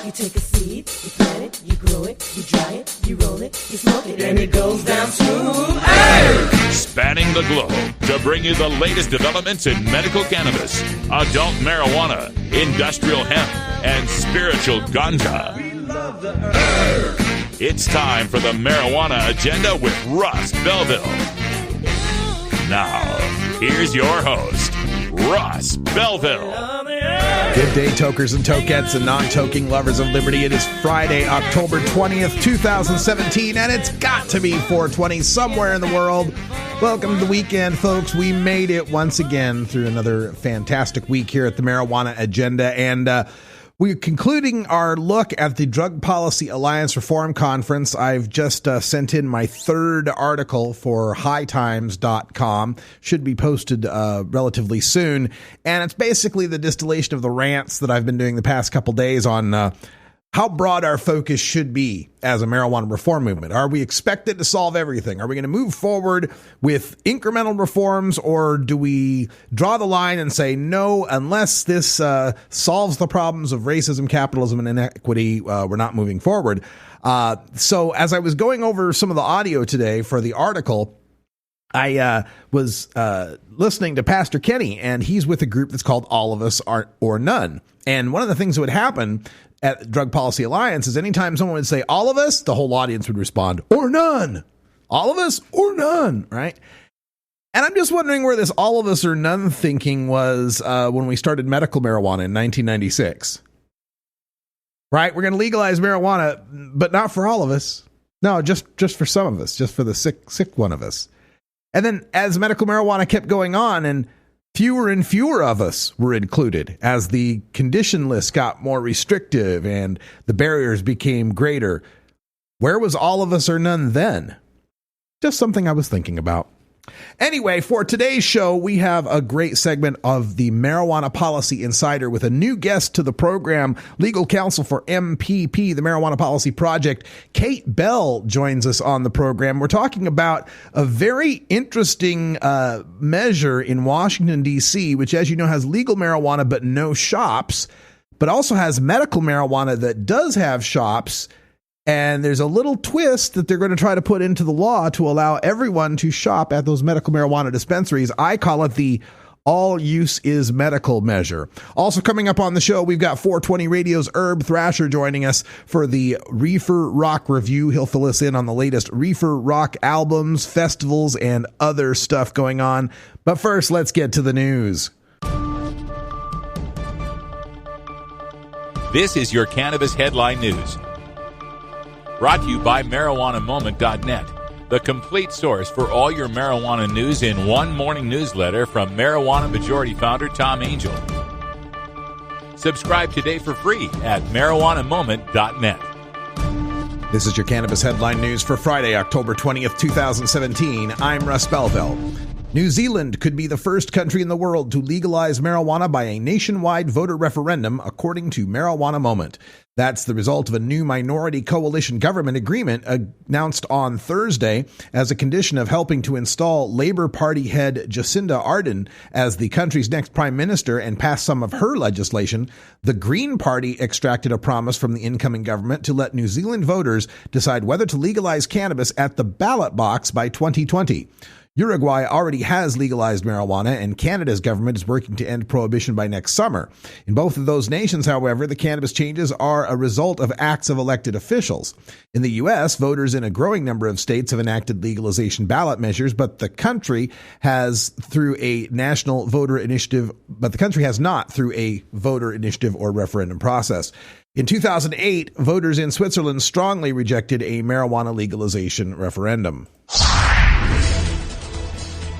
You take a seed, you plant it, you grow it, you dry it, you roll it, you smoke it, and it goes down smooth. Hey! Spanning the globe to bring you the latest developments in medical cannabis, adult marijuana, industrial hemp, and spiritual ganja. We love the herb. It's time for the Marijuana Agenda with Russ Belville. Now, here's your host, Russ Belville. Good day, tokers and tokettes and non-toking lovers of liberty. It is Friday, October 20th, 2017, and it's got to be 420 somewhere in the world. Welcome to the weekend, folks. We made it once again through another fantastic week here at the Marijuana Agenda, and we're concluding our look at the Drug Policy Alliance Reform Conference. I've just sent in my third article for hightimes.com. Should be posted relatively soon. And it's basically the distillation of the rants that I've been doing the past couple days on how broad our focus should be as a marijuana reform movement. Are we expected to solve everything? Are we going to move forward with incremental reforms, or do we draw the line and say, no, unless this solves the problems of racism, capitalism, and inequity, we're not moving forward? So as I was going over some of the audio today for the article, I was listening to Pastor Kenny, and he's with a group that's called All of Us or None. And one of the things that would happen at Drug Policy Alliance is anytime someone would say all of us, the whole audience would respond, or none. All of us or none, right? And I'm just wondering where this all of us or none thinking was when we started medical marijuana in 1996. Right? We're going to legalize marijuana, but not for all of us. No, just for some of us, just for the sick one of us. And then as medical marijuana kept going on, and fewer and fewer of us were included as the condition list got more restrictive and the barriers became greater. Where was all of us or none then? Just something I was thinking about. Anyway, for today's show, we have a great segment of the Marijuana Policy Insider with a new guest to the program, legal counsel for MPP, the Marijuana Policy Project. Kate Bell joins us on the program. We're talking about a very interesting measure in Washington, D.C., which, as you know, has legal marijuana but no shops, but also has medical marijuana that does have shops. And there's a little twist that they're going to try to put into the law to allow everyone to shop at those medical marijuana dispensaries. I call it the all use is medical measure. Also coming up on the show, we've got 420 Radio's Urb Thrasher joining us for the Reefer Rock review. He'll fill us in on the latest Reefer Rock albums, festivals, and other stuff going on. But first, let's get to the news. This is your Cannabis Headline News. Brought to you by MarijuanaMoment.net, the complete source for all your marijuana news in one morning newsletter from Marijuana Majority Founder Tom Angel. Subscribe today for free at MarijuanaMoment.net. This is your Cannabis Headline News for Friday, October 20th, 2017. I'm Russ Belville. New Zealand could be the first country in the world to legalize marijuana by a nationwide voter referendum, according to Marijuana Moment. That's the result of a new minority coalition government agreement announced on Thursday as a condition of helping to install Labour Party head Jacinda Ardern as the country's next prime minister and pass some of her legislation. The Green Party extracted a promise from the incoming government to let New Zealand voters decide whether to legalize cannabis at the ballot box by 2020. Uruguay already has legalized marijuana, and Canada's government is working to end prohibition by next summer. In both of those nations, however, the cannabis changes are a result of acts of elected officials. In the U.S., voters in a growing number of states have enacted legalization ballot measures, but the country has not through a voter initiative or referendum process. In 2008, voters in Switzerland strongly rejected a marijuana legalization referendum.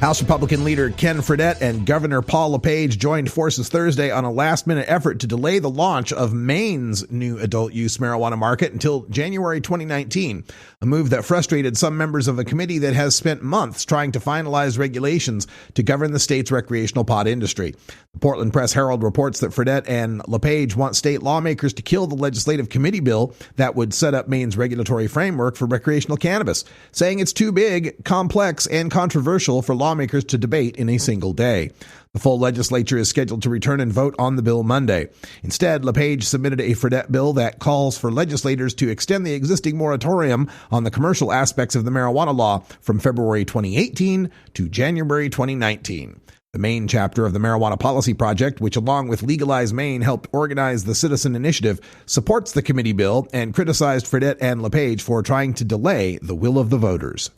House Republican leader Ken Fredette and Governor Paul LePage joined forces Thursday on a last-minute effort to delay the launch of Maine's new adult-use marijuana market until January 2019, a move that frustrated some members of a committee that has spent months trying to finalize regulations to govern the state's recreational pot industry. The Portland Press Herald reports that Fredette and LePage want state lawmakers to kill the legislative committee bill that would set up Maine's regulatory framework for recreational cannabis, saying it's too big, complex, and controversial for lawmakers to debate in a single day. The full legislature is scheduled to return and vote on the bill Monday. Instead, LePage submitted a Fredette bill that calls for legislators to extend the existing moratorium on the commercial aspects of the marijuana law from February 2018 to January 2019. The Maine chapter of the Marijuana Policy Project, which along with Legalize Maine helped organize the citizen initiative, supports the committee bill and criticized Fredette and LePage for trying to delay the will of the voters.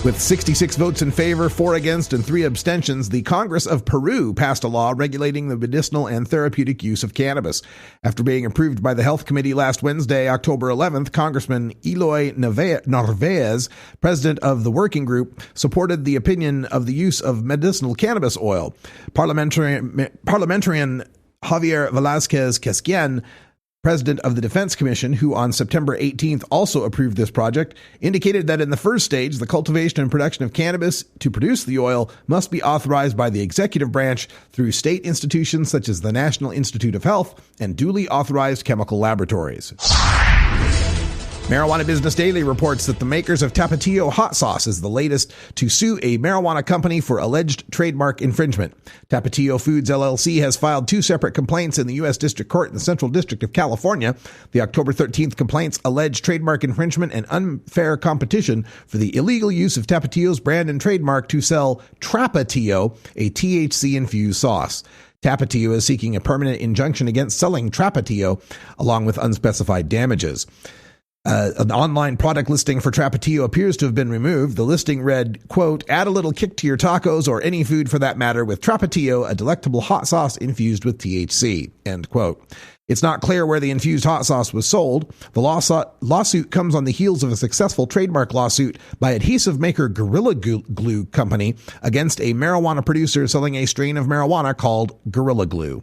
With 66 votes in favor, 4 against, and 3 abstentions, the Congress of Peru passed a law regulating the medicinal and therapeutic use of cannabis. After being approved by the Health Committee last Wednesday, October 11th, Congressman Eloy Narvaez, president of the working group, supported the opinion of the use of medicinal cannabis oil. Parliamentarian Javier Velázquez-Quesquien, president of the Defense Commission, who on September 18th also approved this project, indicated that in the first stage, the cultivation and production of cannabis to produce the oil must be authorized by the executive branch through state institutions such as the National Institute of Health and duly authorized chemical laboratories. Marijuana Business Daily reports that the makers of Tapatio hot sauce is the latest to sue a marijuana company for alleged trademark infringement. Tapatio Foods LLC has filed 2 separate complaints in the U.S. District Court in the Central District of California. The October 13th complaints allege trademark infringement and unfair competition for the illegal use of Tapatio's brand and trademark to sell Trapatio, a THC-infused sauce. Tapatio is seeking a permanent injunction against selling Trapatio, along with unspecified damages. An online product listing for Trapatio appears to have been removed. The listing read, quote, "Add a little kick to your tacos or any food for that matter with Trapatio, a delectable hot sauce infused with THC," end quote. It's not clear where the infused hot sauce was sold. The lawsuit comes on the heels of a successful trademark lawsuit by adhesive maker Gorilla Glue Company against a marijuana producer selling a strain of marijuana called Gorilla Glue.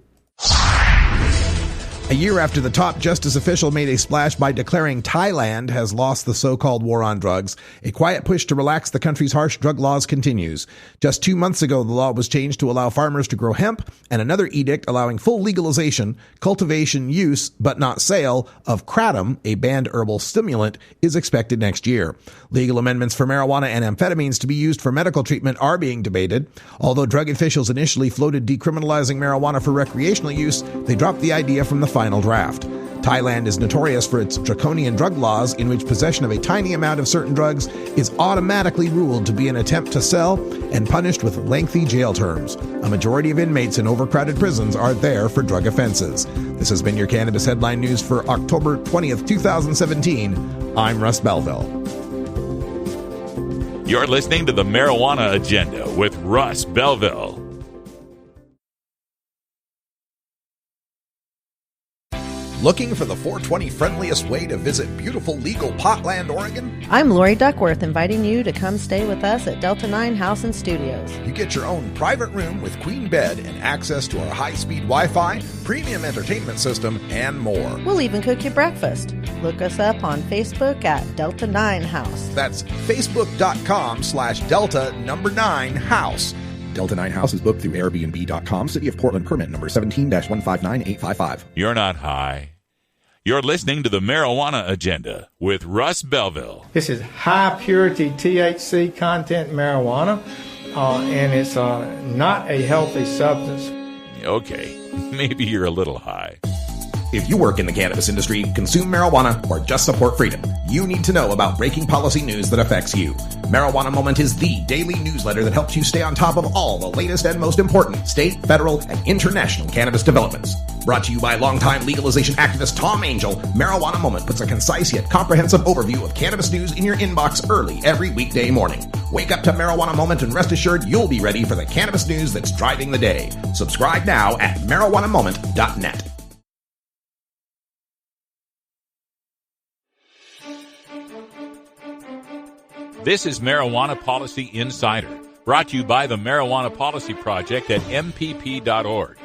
A year after the top justice official made a splash by declaring Thailand has lost the so-called war on drugs, a quiet push to relax the country's harsh drug laws continues. Just 2 months ago, the law was changed to allow farmers to grow hemp, and another edict allowing full legalization, cultivation, use, but not sale, of kratom, a banned herbal stimulant, is expected next year. Legal amendments for marijuana and amphetamines to be used for medical treatment are being debated. Although drug officials initially floated decriminalizing marijuana for recreational use, they dropped the idea from the final draft. Thailand is notorious for its draconian drug laws in which possession of a tiny amount of certain drugs is automatically ruled to be an attempt to sell and punished with lengthy jail terms. A majority of inmates in overcrowded prisons are there for drug offenses. This has been your Cannabis Headline News for October 20th, 2017. I'm Russ Belville. You're listening to the Marijuana Agenda with Russ Belville. Looking for the 420 friendliest way to visit beautiful legal Potland, Oregon? I'm Lori Duckworth, inviting you to come stay with us at Delta 9 House and Studios. You get your own private room with queen bed and access to our high-speed Wi-Fi, premium entertainment system, and more. We'll even cook you breakfast. Look us up on Facebook at Delta 9 House. That's facebook.com/Delta9House. Delta 9 House is booked through Airbnb.com. City of Portland permit number 17-159855. You're not high. You're listening to the Marijuana Agenda with Russ Belville. This is high purity THC content marijuana, and it's not a healthy substance. Okay, maybe you're a little high. If you work in the cannabis industry, consume marijuana, or just support freedom, you need to know about breaking policy news that affects you. Marijuana Moment is the daily newsletter that helps you stay on top of all the latest and most important state, federal, and international cannabis developments. Brought to you by longtime legalization activist Tom Angel, Marijuana Moment puts a concise yet comprehensive overview of cannabis news in your inbox early every weekday morning. Wake up to Marijuana Moment and rest assured you'll be ready for the cannabis news that's driving the day. Subscribe now at marijuanamoment.net. This is Marijuana Policy Insider, brought to you by the Marijuana Policy Project at MPP.org.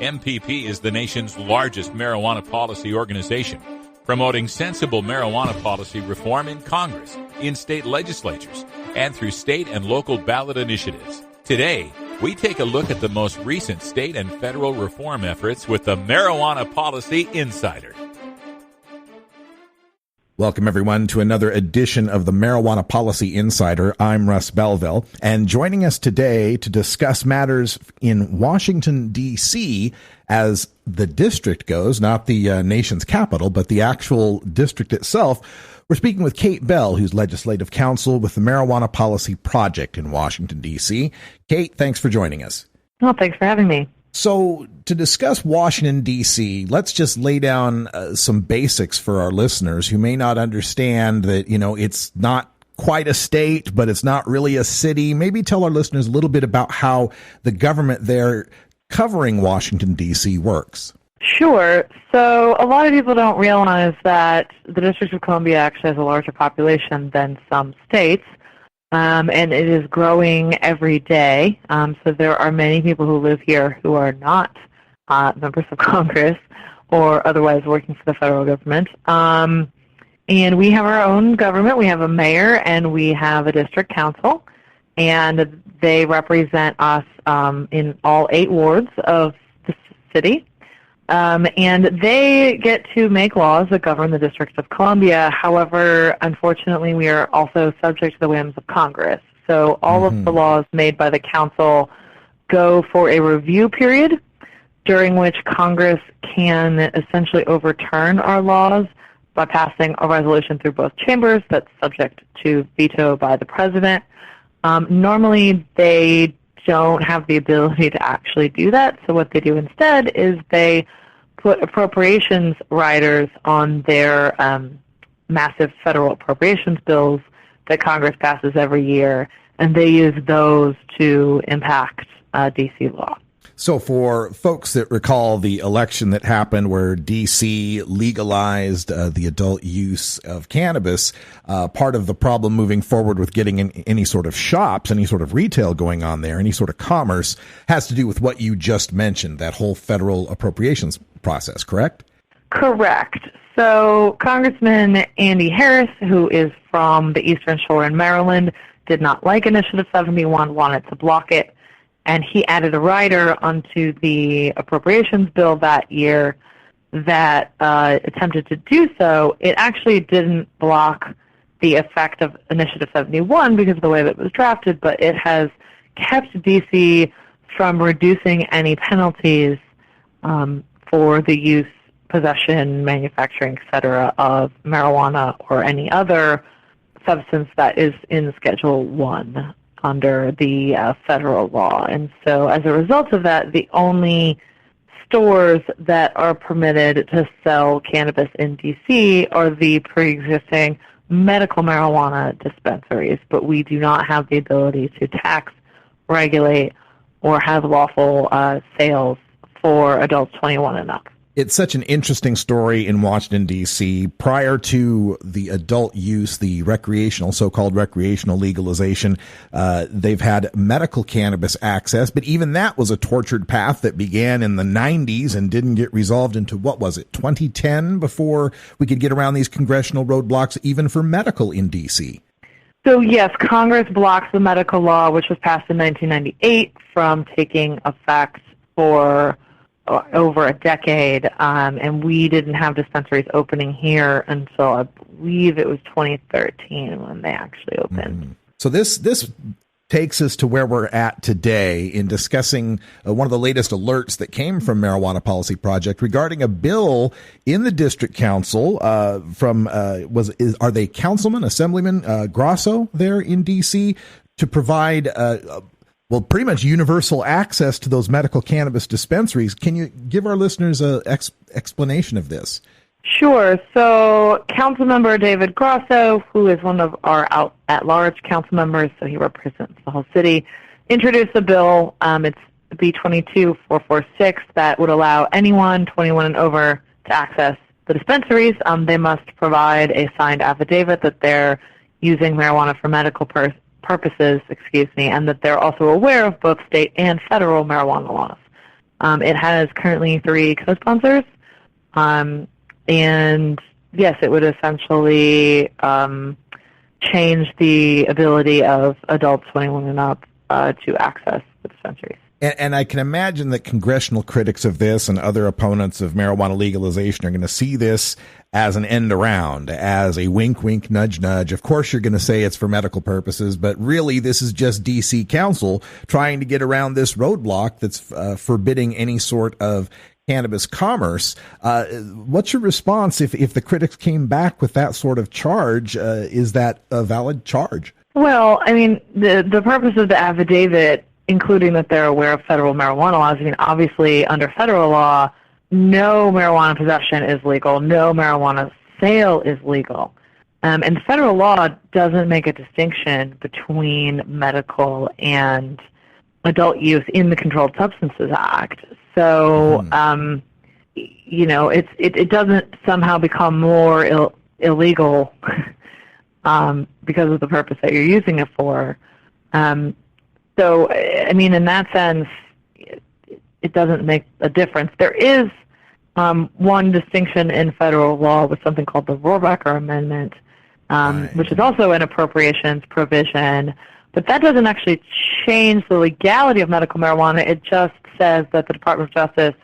MPP is the nation's largest marijuana policy organization, promoting sensible marijuana policy reform in Congress, in state legislatures, and through state and local ballot initiatives. Today, we take a look at the most recent state and federal reform efforts with the Marijuana Policy Insider. Welcome, everyone, to another edition of the Marijuana Policy Insider. I'm Russ Belville, and joining us today to discuss matters in Washington, D.C., as the district goes, not the nation's capital, but the actual district itself. We're speaking with Kate Bell, who's legislative counsel with the Marijuana Policy Project in Washington, D.C. Kate, thanks for joining us. Well, thanks for having me. So to discuss Washington, D.C., let's just lay down some basics for our listeners who may not understand that, it's not quite a state, but it's not really a city. Maybe tell our listeners a little bit about how the government there covering Washington, D.C. works. Sure. So a lot of people don't realize that the District of Columbia actually has a larger population than some states. And it is growing every day. So there are many people who live here who are not members of Congress or otherwise working for the federal government. And we have our own government. We have a mayor and we have a district council. And they represent us in all 8 wards of the city. And they get to make laws that govern the District of Columbia. However, unfortunately, we are also subject to the whims of Congress. So all of the laws made by the council go for a review period during which Congress can essentially overturn our laws by passing a resolution through both chambers that's subject to veto by the president. Normally, they don't have the ability to actually do that. So what they do instead is they put appropriations riders on their massive federal appropriations bills that Congress passes every year, and they use those to impact D.C. law. So for folks that recall the election that happened where D.C. legalized the adult use of cannabis, part of the problem moving forward with getting in any sort of shops, any sort of retail going on there, any sort of commerce, has to do with what you just mentioned, that whole federal appropriations process, correct? Correct. So Congressman Andy Harris, who is from the Eastern Shore in Maryland, did not like Initiative 71, wanted to block it. And he added a rider onto the appropriations bill that year that attempted to do so. It actually didn't block the effect of Initiative 71 because of the way that it was drafted, but it has kept D.C. from reducing any penalties for the use, possession, manufacturing, et cetera, of marijuana or any other substance that is in Schedule 1. Under the federal law. And so as a result of that, the only stores that are permitted to sell cannabis in D.C. are the pre-existing medical marijuana dispensaries, but we do not have the ability to tax, regulate, or have lawful sales for adults 21 and up. It's such an interesting story in Washington, D.C. Prior to the adult use, the recreational, so-called recreational legalization, they've had medical cannabis access, but even that was a tortured path that began in the 90s and didn't get resolved into, 2010 before we could get around these congressional roadblocks, even for medical in D.C.? So yes, Congress blocks the medical law, which was passed in 1998, from taking effect for over a decade, and we didn't have dispensaries opening here until I believe it was 2013 when they actually opened. So this takes us to where we're at today in discussing one of the latest alerts that came from Marijuana Policy Project regarding a bill in the district council are they Councilman, Assemblyman Grosso there in D.C. to provide pretty much universal access to those medical cannabis dispensaries. Can you give our listeners an explanation of this? Sure. So Councilmember David Grosso, who is one of our at-large council members, so he represents the whole city, introduced a bill. It's B-22-446 that would allow anyone 21 and over to access the dispensaries. They must provide a signed affidavit that they're using marijuana for medical purposes, and that they're also aware of both state and federal marijuana laws. It has currently 3 co-sponsors, and yes, it would essentially change the ability of adults 21 and up to access the dispensaries. And I can imagine that congressional critics of this and other opponents of marijuana legalization are going to see this as an end around, as a wink, wink, nudge, nudge. Of course, you're going to say it's for medical purposes, but really this is just D.C. Council trying to get around this roadblock that's forbidding any sort of cannabis commerce. What's your response if the critics came back with that sort of charge? Is that a valid charge? Well, I mean, the purpose of the affidavit, including that they're aware of federal marijuana laws. I mean, obviously, under federal law, no marijuana possession is legal. No marijuana sale is legal. And federal law doesn't make a distinction between medical and adult use in the Controlled Substances Act. So, it doesn't somehow become more illegal because of the purpose that you're using it for. So, I mean, in that sense, it doesn't make a difference. There is one distinction in federal law with something called the Rohrabacher Amendment, which is also an appropriations provision, but that doesn't actually change the legality of medical marijuana. It just says that the Department of Justice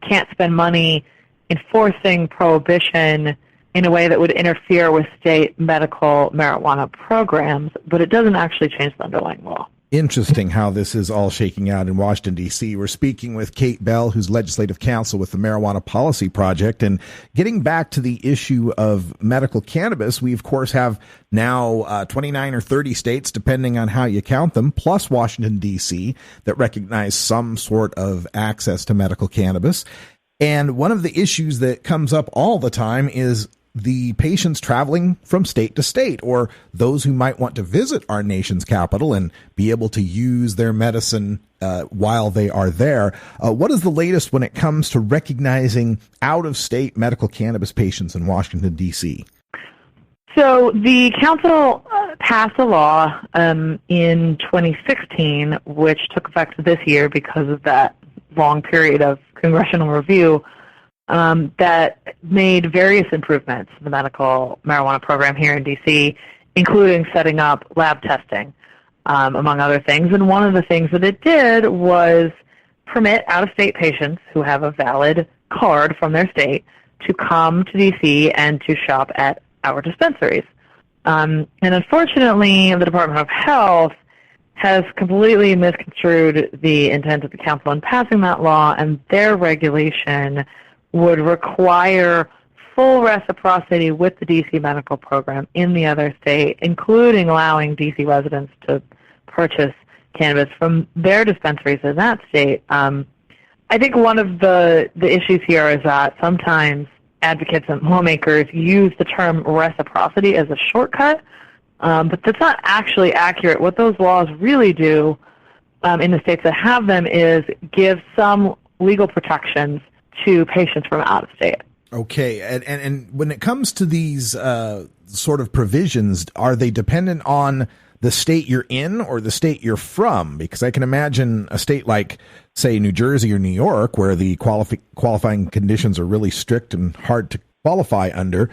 can't spend money enforcing prohibition in a way that would interfere with state medical marijuana programs, but it doesn't actually change the underlying law. Interesting how this is all shaking out in Washington, D.C. We're speaking with Kate Bell, who's legislative counsel with the Marijuana Policy Project. And getting back to the issue of medical cannabis, we, of course, have now 29 or 30 states, depending on how you count them, plus Washington, D.C., that recognize some sort of access to medical cannabis. And one of the issues that comes up all the time is the patients traveling from state to state, or those who might want to visit our nation's capital and be able to use their medicine while they are there. What is the latest when it comes to recognizing out-of-state medical cannabis patients in Washington, D.C.? So the council passed a law in 2016, which took effect this year because of that long period of congressional review, that made various improvements to the medical marijuana program here in D.C., including setting up lab testing, among other things. And one of the things that it did was permit out-of-state patients who have a valid card from their state to come to D.C. and to shop at our dispensaries. And unfortunately, the Department of Health has completely misconstrued the intent of the council in passing that law, and their regulation would require full reciprocity with the D.C. medical program in the other state, including allowing D.C. residents to purchase cannabis from their dispensaries in that state. I think one of the issues here is that sometimes advocates and lawmakers use the term reciprocity as a shortcut, but that's not actually accurate. What those laws really do in the states that have them is give some legal protections to patients from out of state. Okay, and when it comes to these sort of provisions, are they dependent on the state you're in or the state you're from? Because I can imagine a state like, say, New Jersey or New York, where the qualifying conditions are really strict and hard to qualify under,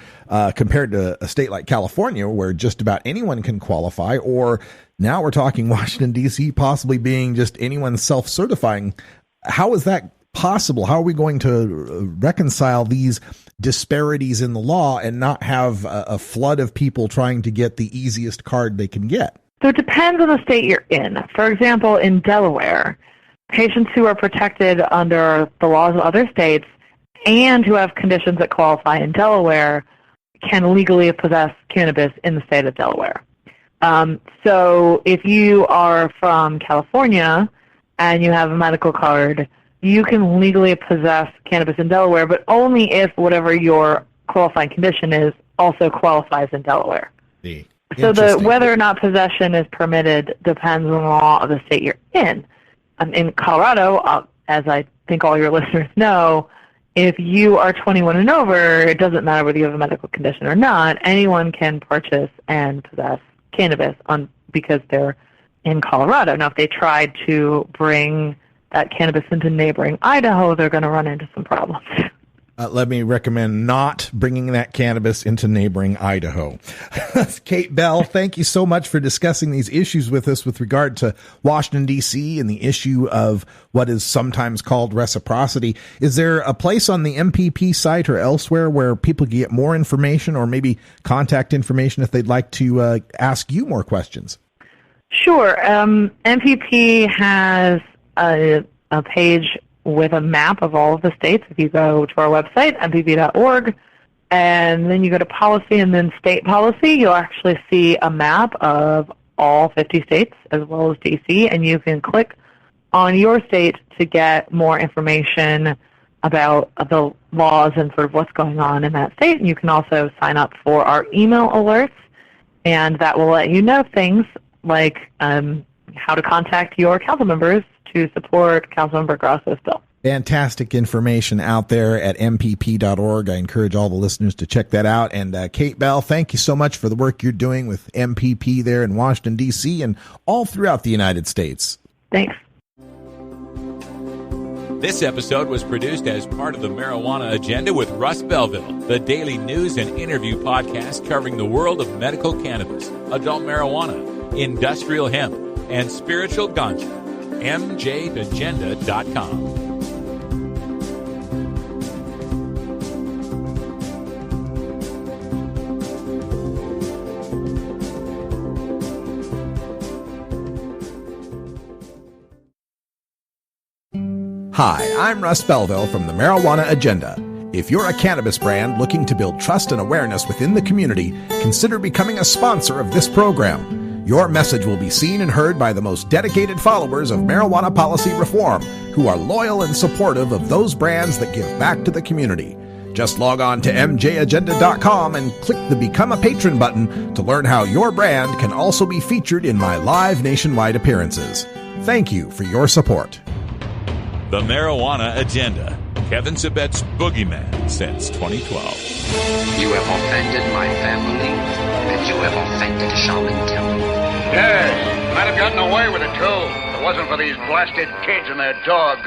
compared to a state like California, where just about anyone can qualify, or now we're talking Washington, D.C., possibly being just anyone self-certifying. How is that possible? How are we going to reconcile these disparities in the law and not have a flood of people trying to get the easiest card they can get? So it depends on the state you're in. For example, in Delaware, patients who are protected under the laws of other states and who have conditions that qualify in Delaware can legally possess cannabis in the state of Delaware. So if you are from California and you have a medical card, you can legally possess cannabis in Delaware, but only if whatever your qualifying condition is also qualifies in Delaware. So whether or not possession is permitted depends on the law of the state you're in. In Colorado, as I think all your listeners know, if you are 21 and over, it doesn't matter whether you have a medical condition or not. Anyone can purchase and possess cannabis because they're in Colorado. Now, if they tried to bring that cannabis into neighboring Idaho, they're going to run into some problems. Let me recommend not bringing that cannabis into neighboring Idaho. Kate Bell, thank you so much for discussing these issues with us with regard to Washington, D.C. and the issue of what is sometimes called reciprocity. Is there a place on the MPP site or elsewhere where people can get more information or maybe contact information if they'd like to ask you more questions? Sure. MPP has a page with a map of all of the states. If you go to our website, mpp.org, and then you go to policy and then state policy, you'll actually see a map of all 50 states as well as D.C., and you can click on your state to get more information about the laws and sort of what's going on in that state. And you can also sign up for our email alerts, and that will let you know things like how to contact your council members to support Councilmember Grasso's bill. Fantastic information out there at mpp.org. I encourage all the listeners to check that out. And Kate Bell, thank you so much for the work you're doing with MPP there in Washington, D.C. and all throughout the United States. Thanks. This episode was produced as part of the Marijuana Agenda with Russ Belville, the daily news and interview podcast covering the world of medical cannabis, adult marijuana, industrial hemp, and spiritual ganja. MJAgenda.com. Hi, I'm Russ Belville from the Marijuana Agenda. If you're a cannabis brand looking to build trust and awareness within the community, consider becoming a sponsor of this program. Your message will be seen and heard by the most dedicated followers of marijuana policy reform who are loyal and supportive of those brands that give back to the community. Just log on to mjagenda.com and click the Become a Patron button to learn how your brand can also be featured in my live nationwide appearances. Thank you for your support. The Marijuana Agenda. Kevin Sabet's boogeyman since 2012. You have offended my family, and you have offended Shaman Temple. Yes, might have gotten away with it, too. If it wasn't for these blasted kids and their dog.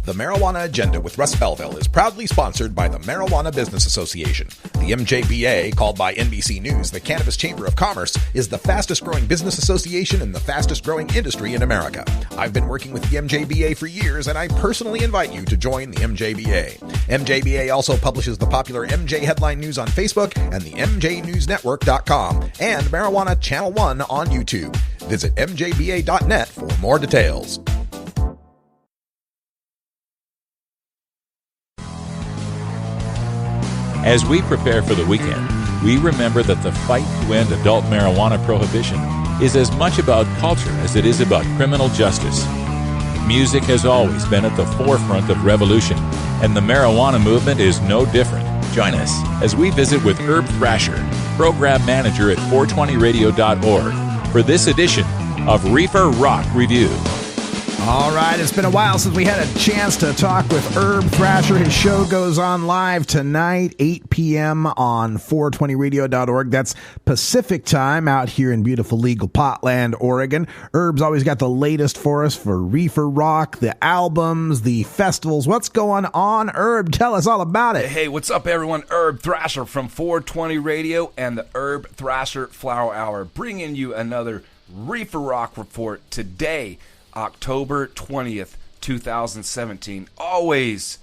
The Marijuana Agenda with Russ Belville is proudly sponsored by the Marijuana Business Association. The MJBA, called by NBC News the Cannabis Chamber of Commerce, is the fastest growing business association and the fastest growing industry in America. I've been working with the MJBA for years, and I personally invite you to join the MJBA. MJBA also publishes the popular MJ Headline News on Facebook and the MJNewsNetwork.com and Marijuana Channel 1 on YouTube. Visit mjba.net for more details. As we prepare for the weekend, we remember that the fight to end adult marijuana prohibition is as much about culture as it is about criminal justice. Music has always been at the forefront of revolution, and the marijuana movement is no different. Join us as we visit with Urb Thrasher, program manager at 420radio.org, for this edition of Reefer Rock Review. All right, it's been a while since we had a chance to talk with Urb Thrasher. His show goes on live tonight, 8 p.m. on 420radio.org. That's Pacific time out here in beautiful legal Potland, Oregon. Urb's always got the latest for us for Reefer Rock, the albums, the festivals. What's going on, Urb? Tell us all about it. Hey, what's up, everyone? Urb Thrasher from 420 Radio and the Urb Thrasher Flower Hour, bringing you another Reefer Rock report today, October 20th, 2017, always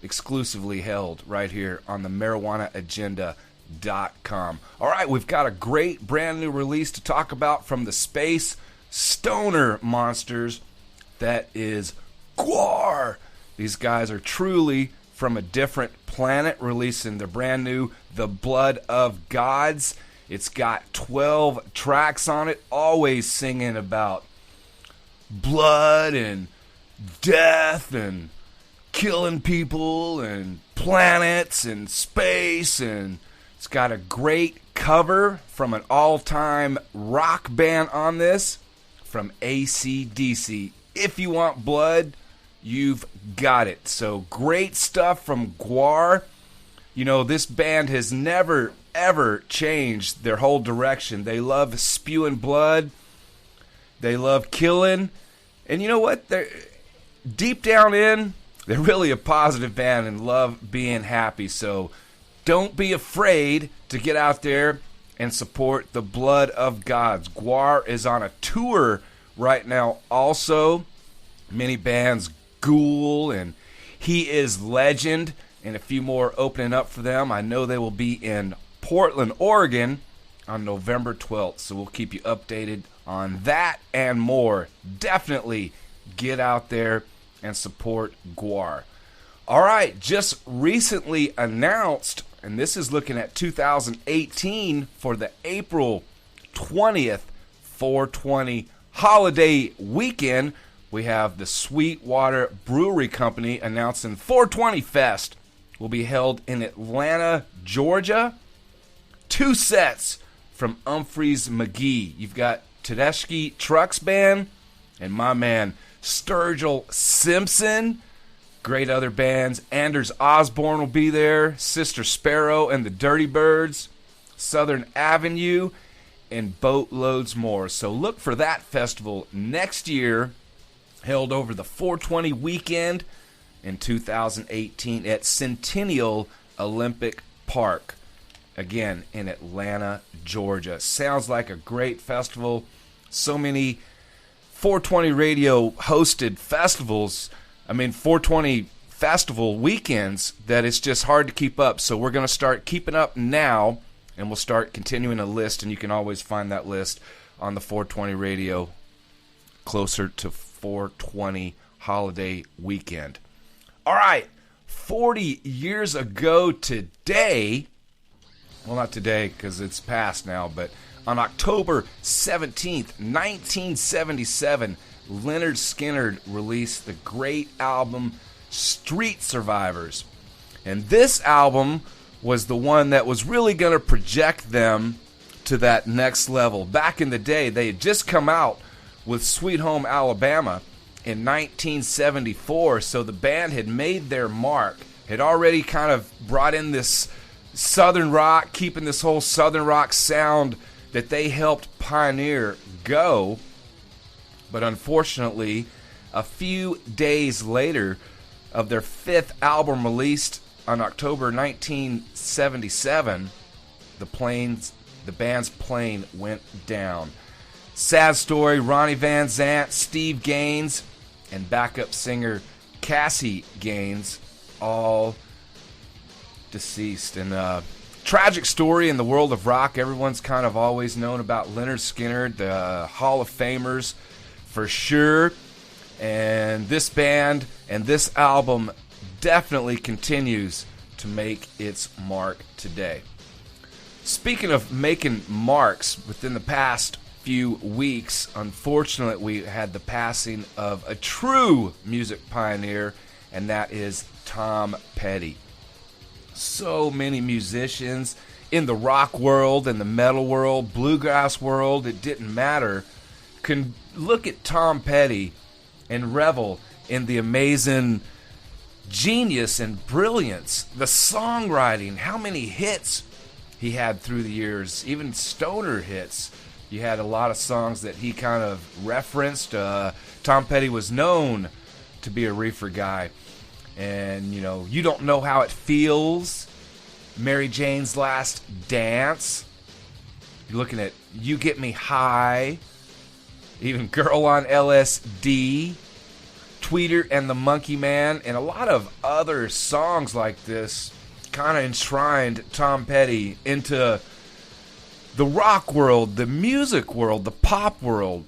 exclusively held right here on the marijuanaagenda.com. All right, we've got a great brand new release to talk about from the Space Stoner Monsters. That is GWAR. These guys are truly from a different planet, releasing their brand new The Blood of Gods. It's got 12 tracks on it, always singing about blood and death and killing people and planets and space, and it's got a great cover from an all-time rock band on this from AC/DC. If you want blood, you've got it. So great stuff from GWAR. You know, this band has never ever changed their whole direction. They love spewing blood, they love killing. And you know what? They're deep down in, they're really a positive band and love being happy. So don't be afraid to get out there and support the Blood of Gods. Gwar is on a tour right now also. Many bands, Ghoul and He Is Legend, and a few more opening up for them. I know they will be in Portland, Oregon on November 12th, so we'll keep you updated on that and more. Definitely get out there and support Gwar. All right, just recently announced, and this is looking at 2018 for the April 20th 420 holiday weekend. We have the Sweetwater Brewery Company announcing 420 Fest will be held in Atlanta, Georgia. 2 sets from Humphreys McGee. You've got Tedeschi Trucks Band and my man Sturgill Simpson. Great other bands. Anders Osborne will be there. Sister Sparrow and the Dirty Birds. Southern Avenue. And boatloads more. So look for that festival next year. Held over the 420 weekend in 2018 at Centennial Olympic Park. Again, in Atlanta, Georgia. Sounds like a great festival. So many 420 radio hosted festivals. 420 festival weekends that it's just hard to keep up. So we're going to start keeping up now, and we'll start continuing a list, and you can always find that list on the 420 radio closer to 420 holiday weekend. All right, 40 years ago today, well, not today because it's past now, but on October 17th, 1977, Lynyrd Skynyrd released the great album Street Survivors. And this album was the one that was really going to project them to that next level. Back in the day, they had just come out with Sweet Home Alabama in 1974, so the band had made their mark, had already kind of brought in this Southern rock, keeping this whole Southern rock sound that they helped pioneer go. But unfortunately, a few days later of their 5th album released on October 1977, the band's plane went down. Sad story. Ronnie Van Zant, Steve Gaines, and backup singer Cassie Gaines, all deceased. And tragic story in the world of rock. Everyone's kind of always known about Lynyrd Skynyrd, the Hall of Famers for sure. And this band and this album definitely continues to make its mark today. Speaking of making marks, within the past few weeks, unfortunately, we had the passing of a true music pioneer, and that is Tom Petty. So many musicians in the rock world, in the metal world, bluegrass world, it didn't matter, can look at Tom Petty and revel in the amazing genius and brilliance, the songwriting, how many hits he had through the years, even stoner hits. You had a lot of songs that he kind of referenced. Tom Petty was known to be a reefer guy. And, You Don't Know How It Feels, Mary Jane's Last Dance. You're looking at You Get Me High, even Girl on LSD, Tweeter and the Monkey Man, and a lot of other songs like this kind of enshrined Tom Petty into the rock world, the music world, the pop world,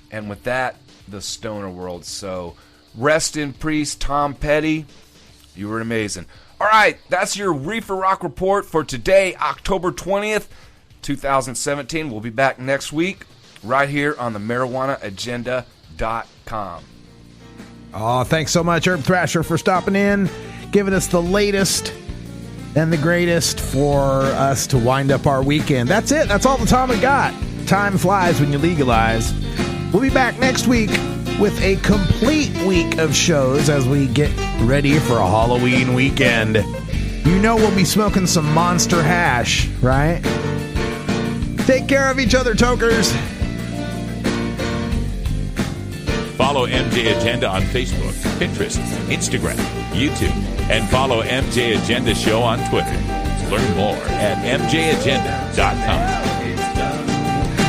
and with that, the stoner world. So, rest in peace, Tom Petty. You were amazing. All right, that's your Reefer Rock report for today, October 20th, 2017. We'll be back next week right here on the marijuanaagenda.com. Oh, thanks so much, Urb Thrasher, for stopping in, giving us the latest and the greatest for us to wind up our weekend. That's it. That's all the time we got. Time flies when you legalize. We'll be back next week with a complete week of shows as we get ready for a Halloween weekend. We'll be smoking some Monster Hash, right? Take care of each other, tokers. Follow MJ Agenda on Facebook, Pinterest, Instagram, YouTube, and follow MJ Agenda Show on Twitter. Learn more at mjagenda.com.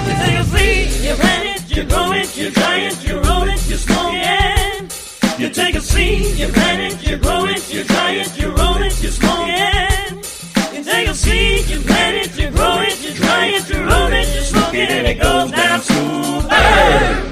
You take a seed, you plant it, you grow it, you dry it, you roll it, you smoke it. You take a seed, you plant it, you grow it, you dry it, you roll it, you smoke it. You take a seed, you plant it, you grow it, you dry it, you roll it, you smoke it, and it goes down smooth.